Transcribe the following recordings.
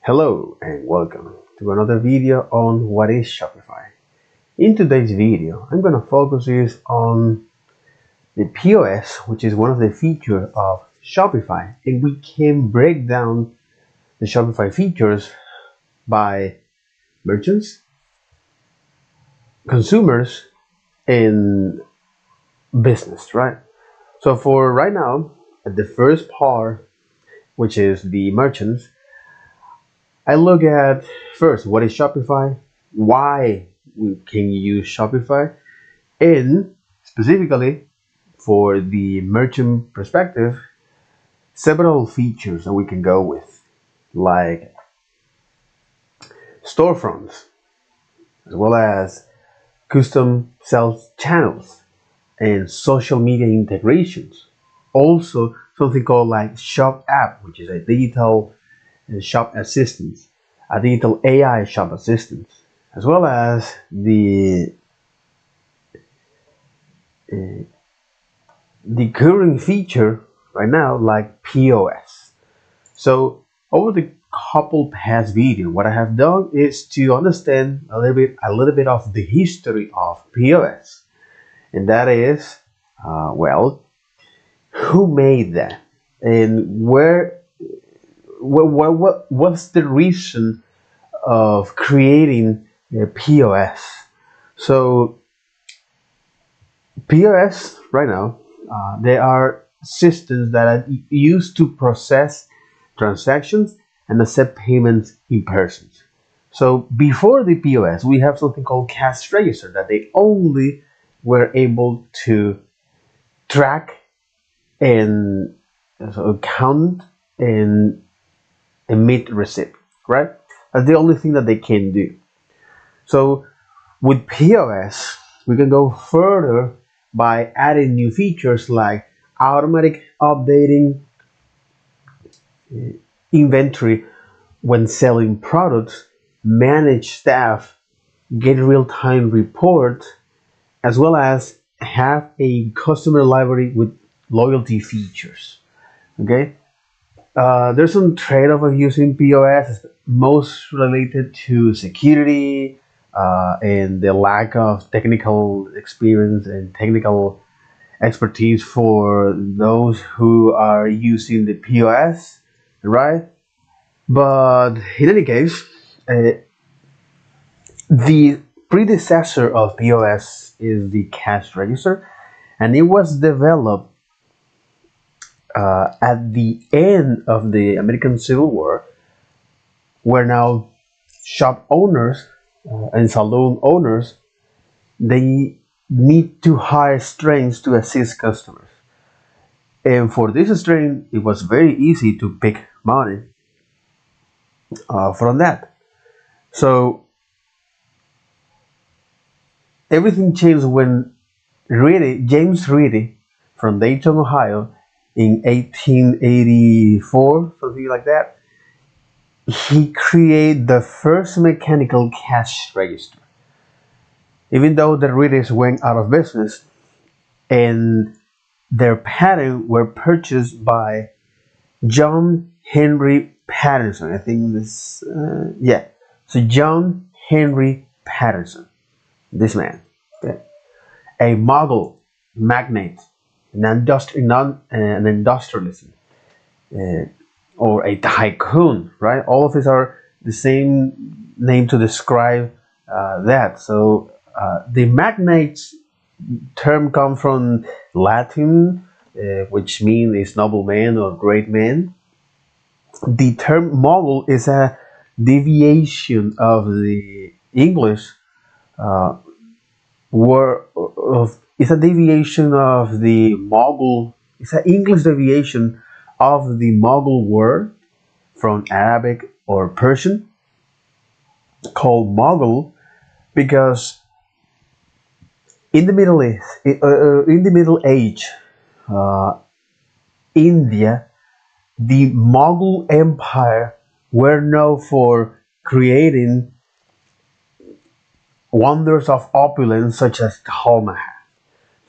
Hello and welcome to another video on what is Shopify. In today's video, I'm going to focus on the POS, which is one of the features of Shopify, and we can break down the Shopify features by merchants, consumers, and business, right? So for right now, at the first part, which is the merchants, I look at first what is Shopify, why can you use Shopify, and specifically for the merchant perspective, several features that we can go with, like storefronts, as well as custom sales channels and social media integrations. Also, something called like Shop App, which is a digital shop assistant, a digital AI shop assistant, as well as the current feature right now, like POS. So over the couple past videos, what I have done is to understand a little bit of the history of POS, and that is, who made that, and what's the reason of creating a POS? So POS right now, they are systems that are used to process transactions and accept payments in person. So before the POS, we have something called cash register that they only were able to track and count and emit receipt, right? That's the only thing that they can do. So with POS, we can go further by adding new features like automatic updating inventory when selling products, manage staff, get real-time reports, as well as have a customer library with loyalty features. Okay. There's some trade-off of using POS, most related to security and the lack of technical experience and technical expertise for those who are using the POS, right? But in any case, the predecessor of POS is the cash register, and it was developed at the end of the American Civil War, where now shop owners and saloon owners, they need to hire strengths to assist customers. And for this strength, it was very easy to pick money from that. So everything changed when James Reedy from Dayton, Ohio, in 1884, something like that, he created the first mechanical cash register. Even though the Reeders went out of business and their patent were purchased by John Henry Patterson. I think this, So John Henry Patterson, this man, okay, a mogul, magnate, an industrialist, or a tycoon, right? All of these are the same name to describe that. So the magnate's term comes from Latin, which means is nobleman or great man. The term mogul is a deviation of the English word of. It's a deviation of the Mogul. It's an English deviation of the Mogul word from Arabic or Persian called Mogul, because in the Middle East, in the Middle Age, India, the Mughal Empire were known for creating wonders of opulence such as Taj Mahal.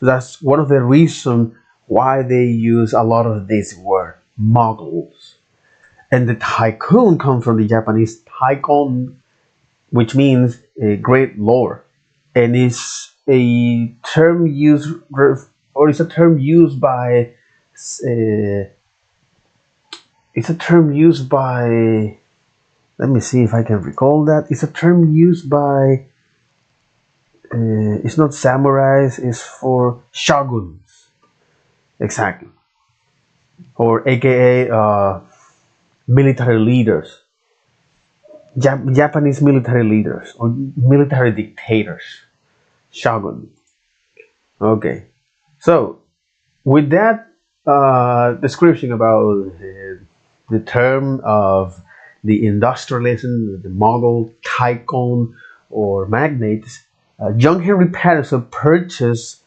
So that's one of the reasons why they use a lot of this word, Mughals. And the tycoon comes from the Japanese taikon, which means a great lord, and is a term used or is a term used by uh, it's a term used by, let me see if I can recall that. It's a term used by, it's not samurais, it's for shoguns. Exactly. Or AKA military leaders. Japanese military leaders or military dictators. Shogun. Okay. So, with that description about the term of the industrialism, the Mongol tycoon or magnates, John Henry Patterson purchased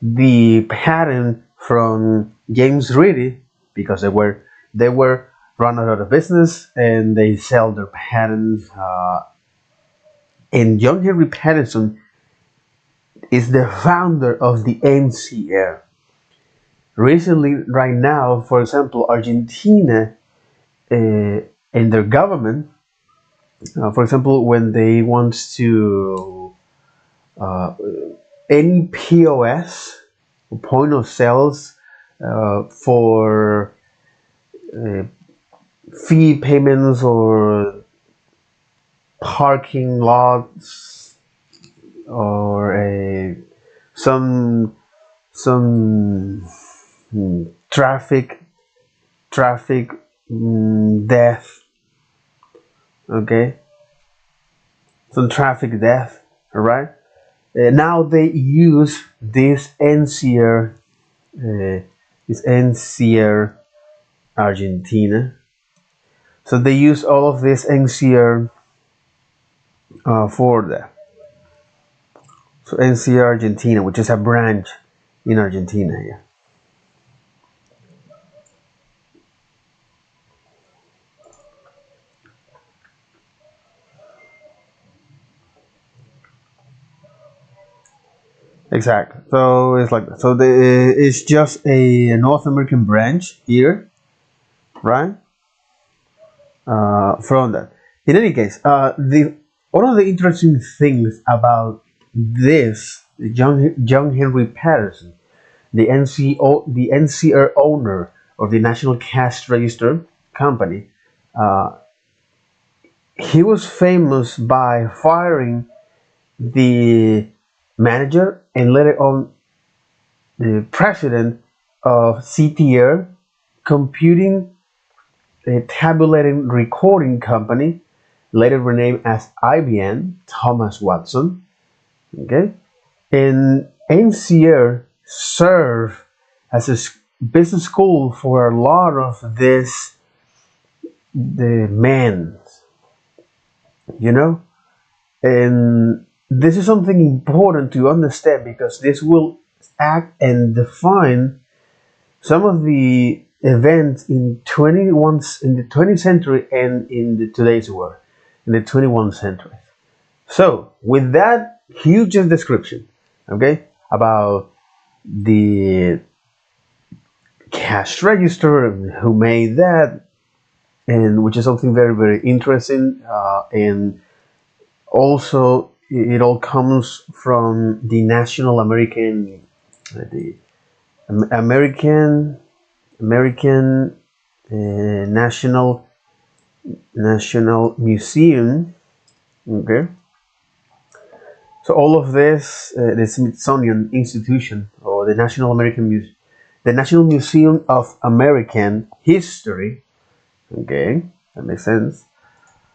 the patent from James Reedy because they were run out of business and they sell their patents. And John Henry Patterson is the founder of the NCR. Recently, right now, for example, Argentina and their government, for example, when they want to uh, any POS, point of sales, for uh, fee payments or parking lots or some traffic traffic death, okay, some traffic death, all right. Now they use uh, this NCR Argentina. So they use all of this NCR for that. So NCR Argentina, which is a branch in Argentina here. Exactly. So it's like that. So it's just a North American branch here, right? From that. In any case, the one of the interesting things about this John Henry Patterson, the NCR owner of the National Cash Register Company, uh, he was famous by firing the manager and later on the president of CTR Computing, a tabulating recording company, later renamed as IBM, Thomas Watson. Okay, and NCR served as a business school for a lot of this the men, you know, and this is something important to understand because this will act and define some of the events in the 20th century and in the today's world, in the 21st century. So, with that huge description, okay, about the cash register and who made that, and which is something very, very interesting, and also it all comes from the National American, the American American National Museum. Okay, so all of this, the Smithsonian Institution or the National Museum of American History. Okay, that makes sense.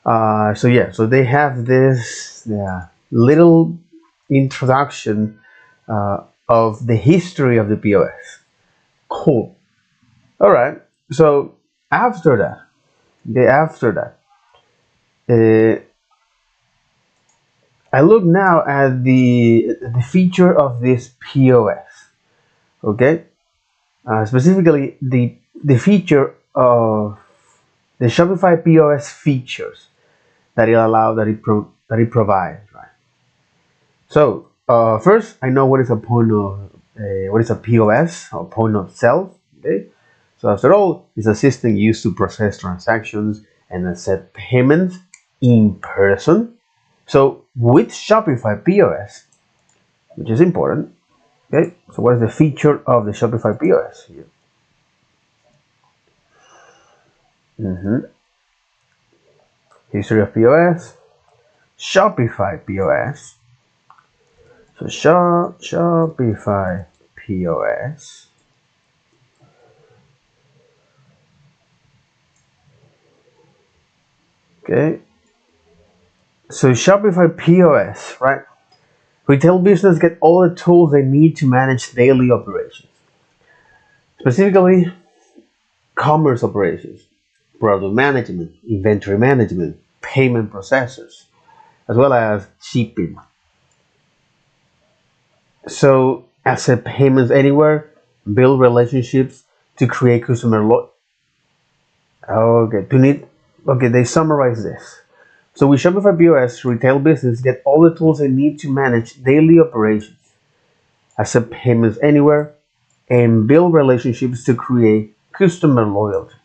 So yeah, so they have this little introduction of the history of the POS. Cool. All right. So after that, after that, uh, I look now at the feature of this POS. Okay, specifically the feature of the Shopify POS features that it allows that it provides. Right. So first, I know what is a POS or point of sale. Okay, So after all, it's a system used to process transactions and accept payments in person. So with Shopify POS, which is important, okay, so what is the feature of the Shopify POS here? History of POS, Shopify POS. So Shopify POS. Okay. So Shopify POS, right? Retail business get all the tools they need to manage daily operations. Specifically, commerce operations, product management, inventory management, payment processors, as well as shipping. So accept payments anywhere, build relationships to create customer Okay, they summarize this. So with Shopify POS, retail business get all the tools they need to manage daily operations, accept payments anywhere, and build relationships to create customer loyalty.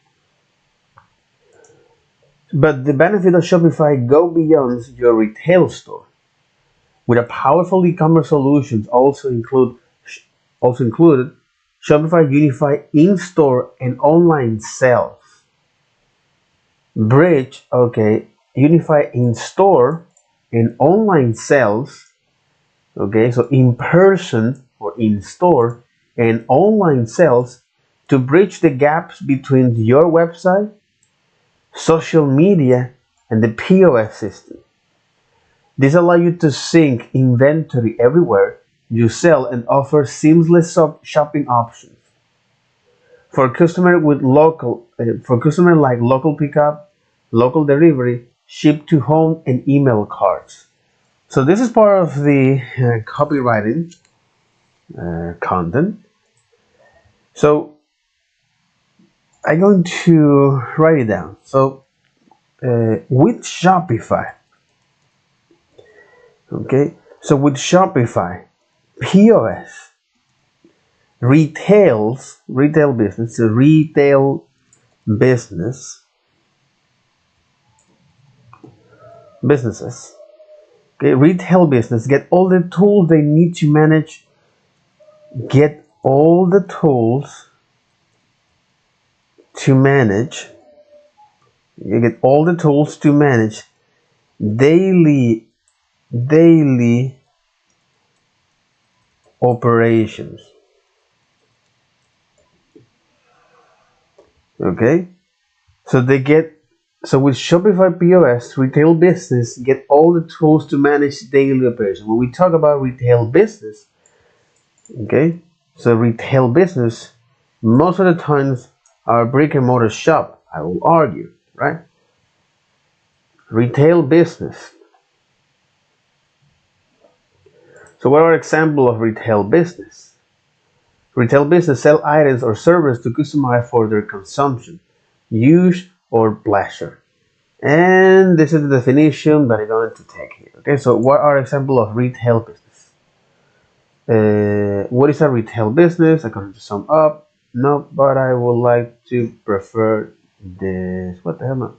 But the benefit of Shopify go beyond your retail store. With a powerful e-commerce solutions also included Shopify Unify in-store and online sales. Bridge, okay, Unify in-store and online sales, okay, so in person or in store and online sales to bridge the gaps between your website, social media, and the POS system. This allows you to sync inventory everywhere you sell and offer seamless shopping options for customer like local pickup, local delivery, ship to home, and email cards. So this is part of the copywriting content. So I'm going to write it down. So with Shopify, okay. So with Shopify, POS, retail business, businesses, okay, retail business get all the tools they need to manage, get all the tools to manage, you get all the tools to manage daily operations. Okay, so with Shopify POS, retail business get all the tools to manage daily operations. When we talk about retail business, okay, so retail business most of the times are brick and mortar shop. I will argue, right? Retail business. So what are examples of retail business? Retail business sell items or services to customers for their consumption, use, or pleasure. And this is the definition that I'm going to take here. Okay, so what are examples of retail business? What is a retail business? I'm going to sum up. No, but I would like to prefer this. What the hell? No.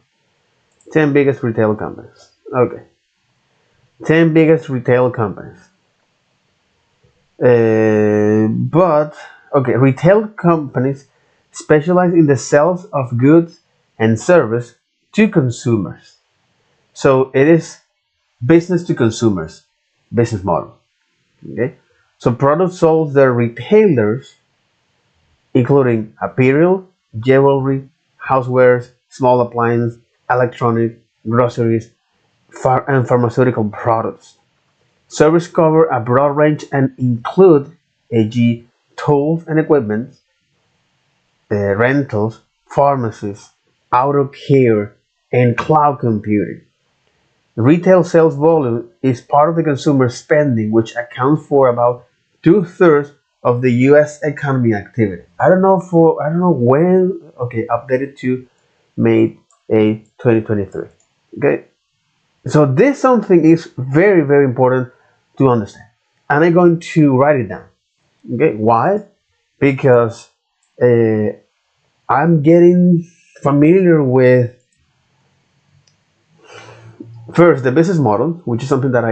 10 biggest retail companies. Okay. 10 biggest retail companies. But okay, retail companies specialize in the sales of goods and service to consumers. So it is business to consumers business model. Okay, so products sold their retailers, including apparel, jewelry, housewares, small appliances, electronic, groceries, and pharmaceutical products. Service cover a broad range and include e.g. tools and equipment, rentals, pharmacies, auto care, and cloud computing. Retail sales volume is part of the consumer spending, which accounts for about 2/3 of the U.S. economy activity. I don't know when. Okay, updated to May 2023. Okay, so this something is very very important to understand, and I'm going to write it down. Okay, why? Because I'm getting familiar with first the business model, which is something that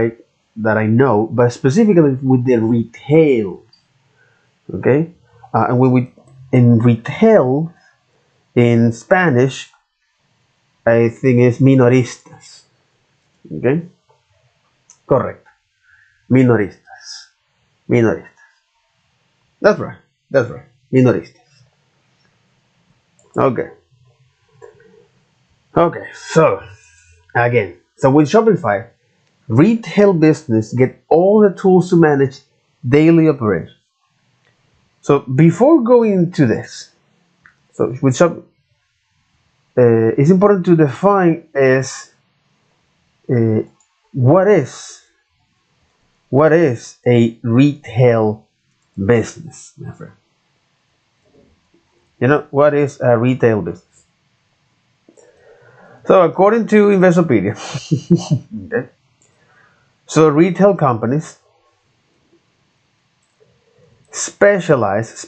I know, but specifically with the retail. Okay, and when we in retail in Spanish, I think it's minoristas. Okay, correct. Minoristas. Minoristas. That's right. That's right. Minoristas. Okay. Okay. So again, so with Shopify, retail business get all the tools to manage daily operations. So before going into this, so with Shop, it's important to define as uh, what is what is a retail business, my friend. You know what is a retail business? So according to Investopedia, okay, so retail companies specialize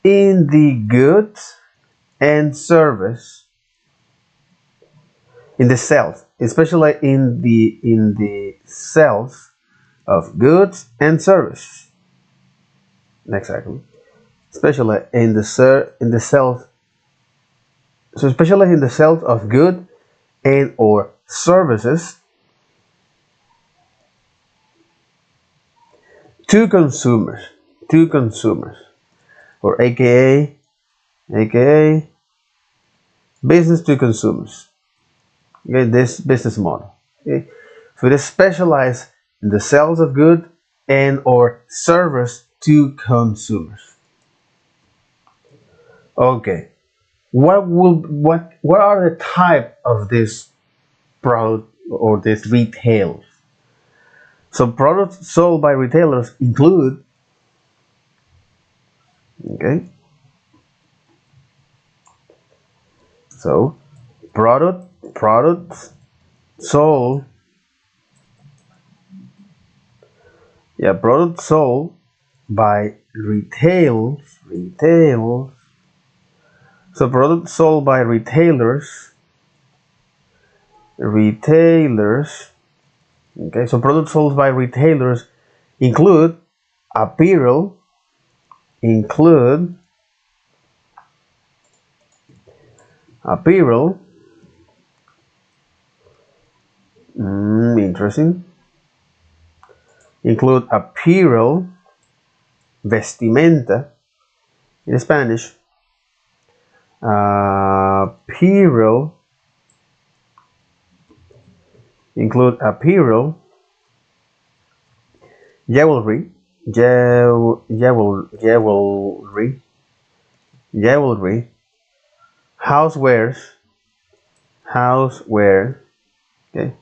in the goods and service in the sales, especially in the sales of goods and service. Exactly. Especially in the sales, so especially in the sales of goods and or services to consumers, to consumers, or AKA business to consumers. Okay, this business model. Okay, so it is specialized in the sales of goods and or service to consumers. Okay, what are the type of this product or this retail? So products sold by retailers include, okay, so products sold, yeah, products sold by retail. So products sold by retailers. Okay, so products sold by retailers include apparel, include apparel. Interesting. Include apparel, vestimenta in Spanish. Apparel include apparel, jewelry, jewelry, housewares, houseware, okay,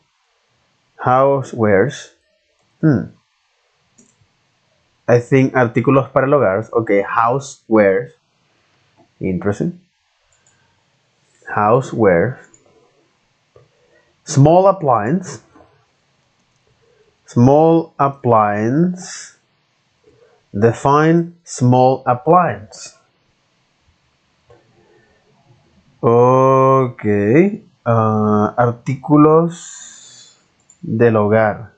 housewares. I think artículos para el hogar. Okay, housewares. Interesting. Houseware. Small appliance. Small appliance. Define small appliance. Ok. Artículos del hogar.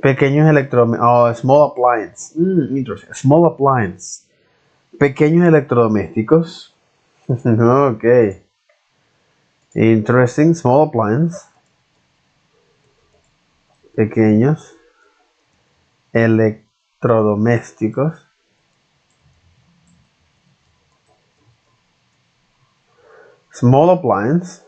Pequeños electrodomésticos. Oh, small appliance. Interesting. Small appliance. Pequeños electrodomésticos. Ok. Interesting. Small appliance. Pequeños electrodomésticos. Small appliance.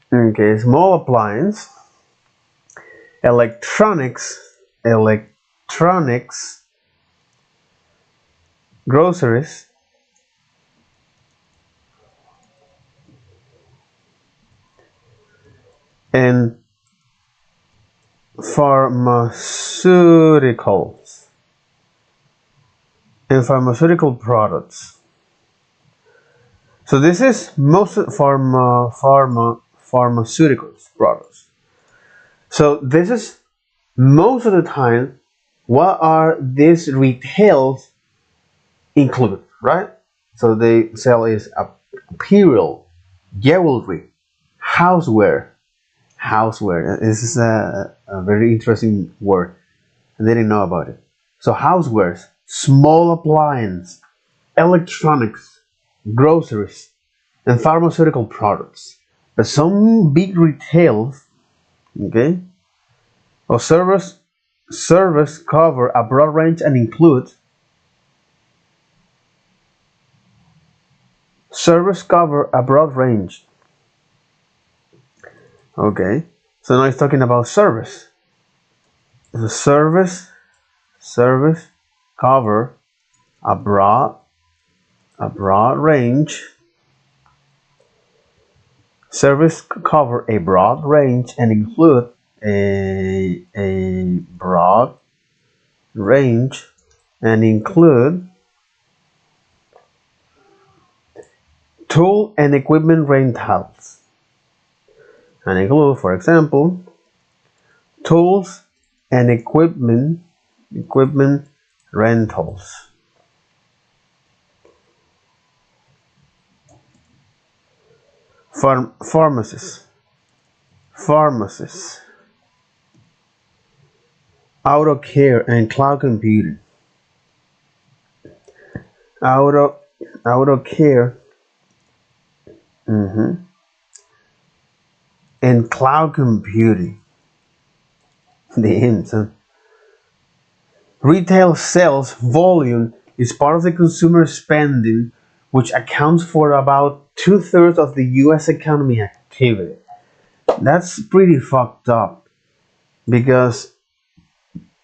Okay, small appliance. Electronics, groceries, and pharmaceuticals and pharmaceutical products. So this is most pharmaceuticals products. So this is most of the time what are these retails include, right? So they sell is apparel, jewelry, houseware. Houseware. This is a very interesting word. I didn't know about it. So housewares, small appliance, electronics, groceries, and pharmaceutical products. But some big retails, okay, or service cover a broad range and include service cover a broad range. Okay, so now it's talking about service. The service cover a broad range. Service cover a broad range and include a broad range and include tool and equipment rentals and include, for example, tools and equipment rentals. Pharmacies, auto care and cloud computing. Auto care and cloud computing. The retail sales volume is part of the consumer spending, which accounts for about 2/3 of the U.S. economy activity. That's pretty fucked up because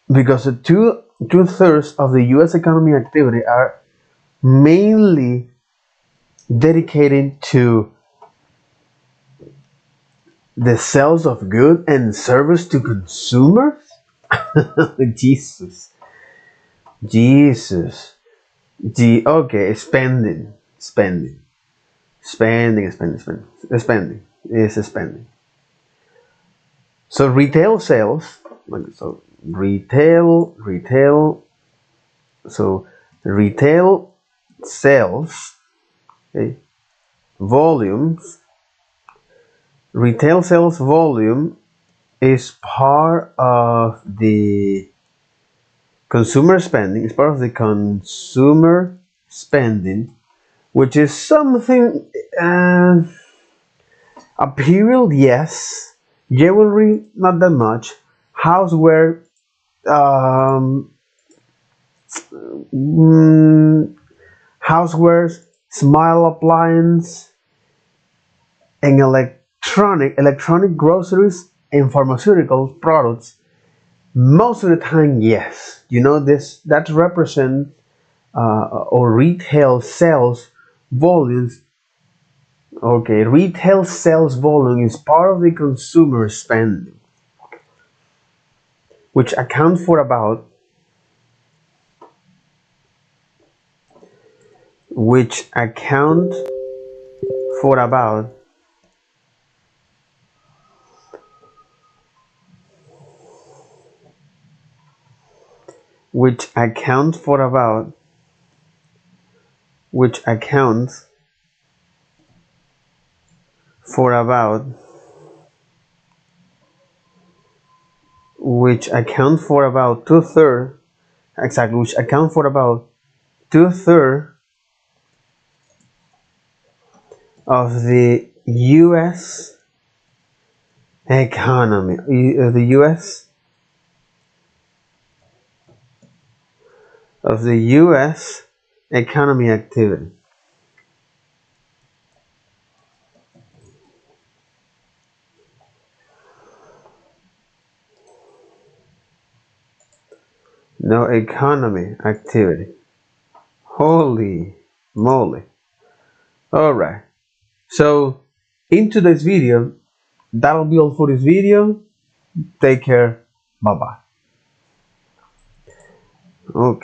the two-thirds of the U.S. economy activity are mainly dedicated to the sales of goods and service to consumers. Jesus. Okay, spending is spending. So retail sales, so so retail sales, okay, volumes. Retail sales volume is part of the consumer spending. It's part of the consumer spending, which is something. Apparel, yes. Jewelry, not that much. Houseware, um, mm, housewares, small appliance, and electronic groceries and pharmaceutical products. Most of the time, yes. You know this that represent or retail sales volumes. Okay, retail sales volume is part of the consumer spending, which account for about which account for about which accounts for about which accounts for about which account for about two-thirds exactly which account for about two-thirds of the US economy the US of the US economy activity. No economy activity. Holy moly. Alright. So in today's video That'll be all for this video. Take care. Bye bye. Okay.